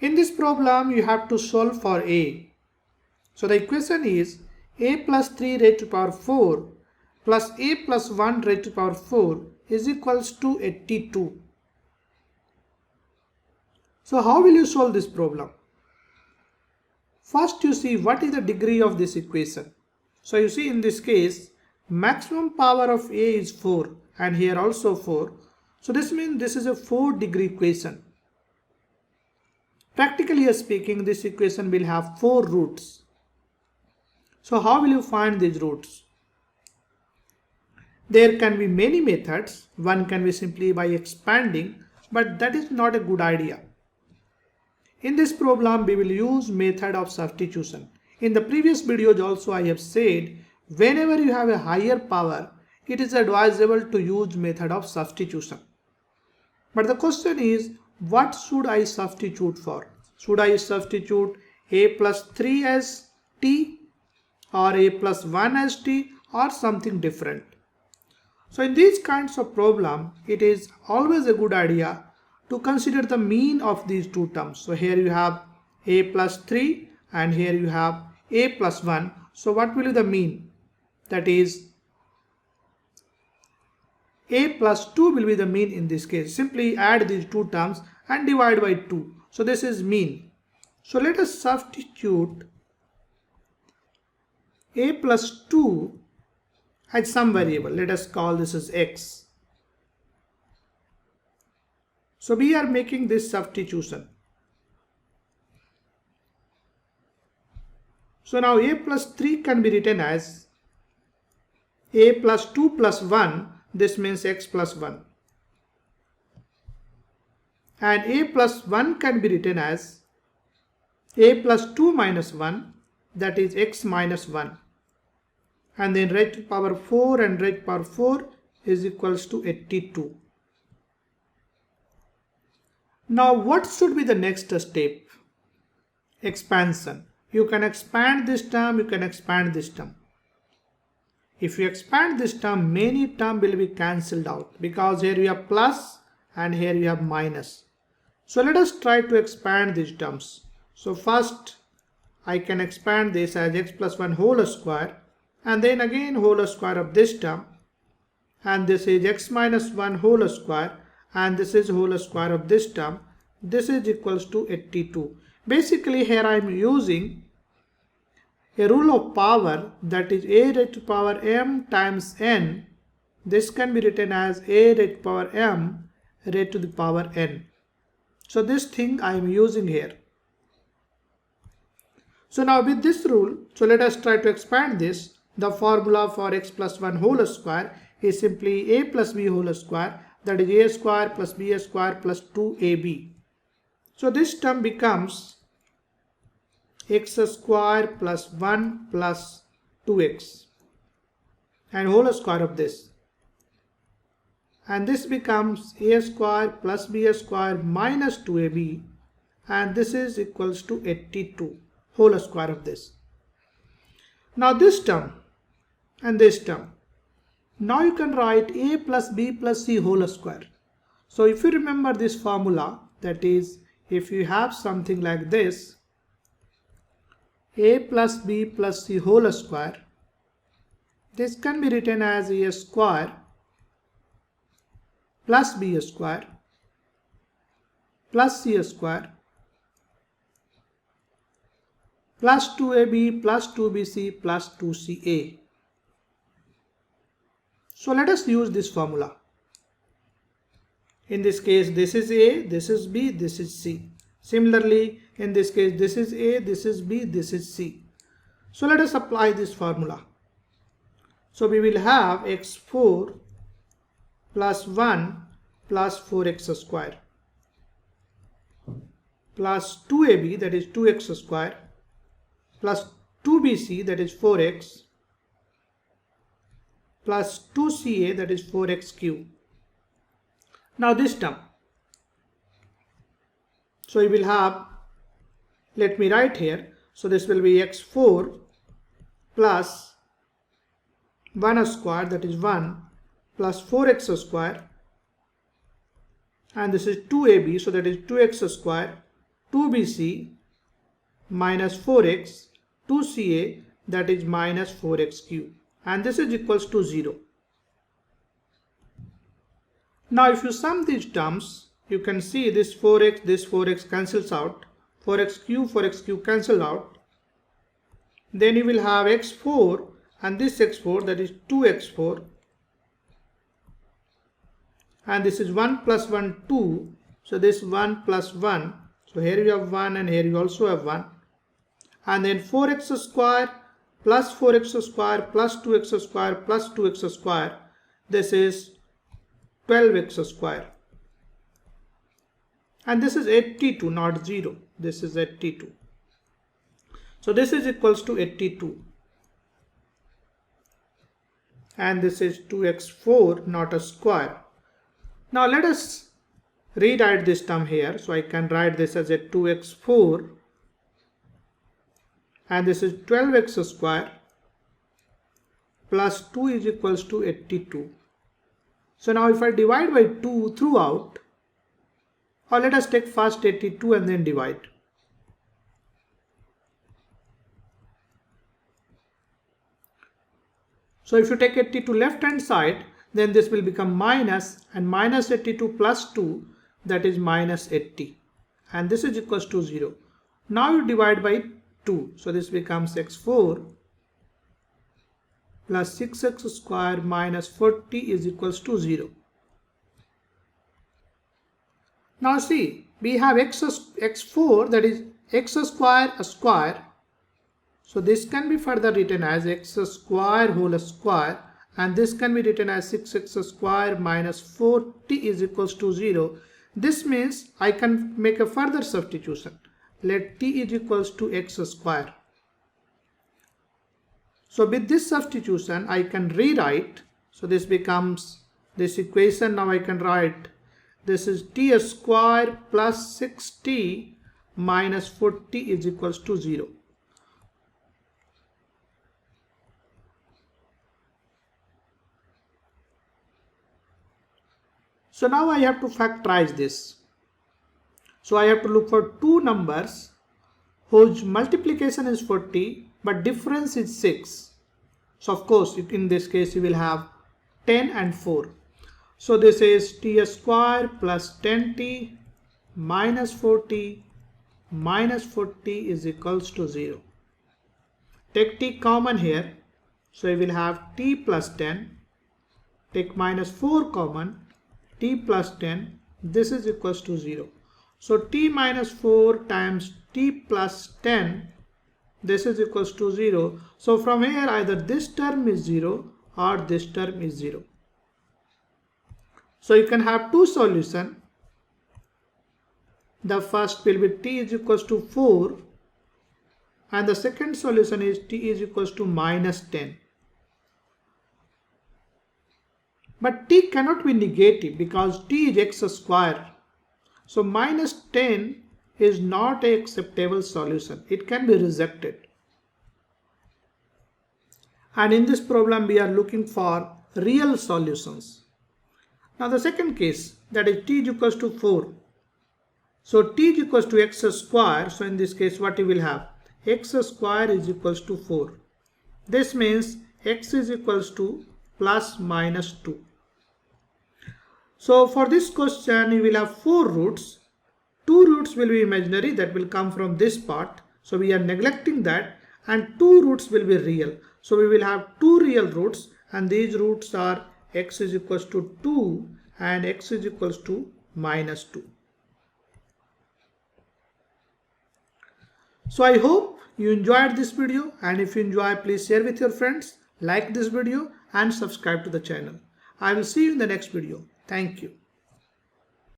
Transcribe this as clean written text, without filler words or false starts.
In this problem, you have to solve for a. So the equation is a plus 3 raised to power 4 plus a plus 1 raised to power 4 is equals to 82. So how will you solve this problem? First you see what is the degree of this equation. So you see in this case maximum power of a is 4 and here also 4. So this means this is a 4-degree equation. Practically speaking, this equation will have 4 roots. So how will you find these roots? There can be many methods. One can be simply by expanding, but that is not a good idea. In this problem, we will use method of substitution. In the previous videos also I have said, whenever you have a higher power, it is advisable to use method of substitution. But the question is, what should I substitute for? Should I substitute a plus 3 as t or a plus 1 as t or something different? So in these kinds of problem, it is always a good idea to consider the mean of these two terms. So here you have a plus 3 and here you have a plus 1. So what will be the mean? That is a plus 2 will be the mean in this case. Simply add these two terms and divide by 2. So this is mean. So let us substitute a plus 2 as some variable. Let us call this as x. So we are making this substitution. So now a plus 3 can be written as a plus 2 plus 1. This means x plus 1. And a plus 1 can be written as a plus 2 minus 1. That is x minus 1. And then raised to power 4 and raised to power 4 is equals to 82. Now what should be the next step? Expansion. You can expand this term, you can expand this term. If you expand this term, many terms will be cancelled out because here you have plus and here you have minus. So let us try to expand these terms. So first I can expand this as x plus 1 whole square and then again whole square of this term, and this is x minus 1 whole square and this is whole square of this term. This is equals to 82. Basically here I am using a rule of power, that is a raised to power m times n. This can be written as a raised to power m raised to the power n. So this thing I am using here. So now with this rule, so let us try to expand this. The formula for x plus 1 whole square is simply a plus b whole square, that is a square plus b square plus 2ab. So this term becomes x square plus 1 plus 2x and whole square of this. And this becomes a square plus b square minus 2ab, and this is equals to 82, whole square of this. Now this term and this term. Now you can write a plus b plus c whole square. So if you remember this formula, that is, if you have something like this, a plus b plus c whole square, this can be written as a square plus b square plus c square plus 2ab plus 2bc plus 2ca. So let us use this formula. In this case, this is a, this is b, this is c. Similarly, in this case, this is a, this is b, this is c. So let us apply this formula. So we will have x4 plus 1 plus 4x square plus 2ab, that is 2x square, plus 2bc, that is 4x, plus 2ca, that is 4x cube. Now this term. So you will have, let me write here, so this will be x4 plus 1 square, that is 1, plus 4x square, and this is 2ab, so that is 2x square, 2bc minus 4x 2ca, that is minus 4x cube, and this is equals to 0. Now if you sum these terms, you can see this 4x cancels out, 4x cube cancel out. Then you will have x4 and this x4, that is 2x4, and this is 1 plus 1 2, so this 1 plus 1, so here you have 1 and here you also have 1, and then 4x square plus 4x square plus 2x square plus 2x square, this is 12x square, and this is 82, not 0, this is 82. So this is equals to 82, and this is 2x4, not a square. Now let us rewrite this term here. So I can write this as a 2x4, and this is 12x square plus 2 is equals to 82. So now if I divide by 2 throughout, or let us take first 82 and then divide. So if you take 82 left hand side, then this will become minus, and minus 82 plus 2, that is minus 80, and this is equals to 0. Now you divide by 2, so this becomes x4 plus 6x square minus 40 is equals to 0. Now see, we have x4, that is x square a square, so this can be further written as x square whole square, and this can be written as 6x square minus 40 is equals to 0. This means I can make a further substitution. Let t is equals to x square. So with this substitution I can rewrite, so this becomes this equation. Now I can write this is t square plus 6t minus 40 is equals to 0. So now I have to factorize this. So I have to look for two numbers whose multiplication is 40 but difference is 6. So of course in this case you will have 10 and 4. So this is t square plus 10t minus 40 is equals to 0. Take t common here. So you will have t plus 10. Take minus 4 common. T plus 10, this is equals to 0. So t minus 4 times t plus 10, this is equals to 0. So from here either this term is 0 or this term is 0. So you can have two solutions. The first will be t is equals to 4, and the second solution is t is equals to minus 10. But t cannot be negative because t is x square. So minus 10 is not an acceptable solution. It can be rejected. And in this problem we are looking for real solutions. Now the second case, that is t is equals to 4. So t is equals to x square. So in this case what you will have? X square is equals to 4. This means x is equals to plus minus 2. So for this question you will have 4 roots. 2 roots will be imaginary, that will come from this part. So we are neglecting that, and 2 roots will be real. So we will have 2 real roots, and these roots are x is equals to 2 and x is equals to minus 2. So I hope you enjoyed this video, and if you enjoy, please share with your friends, like this video and subscribe to the channel. I will see you in the next video. Thank you.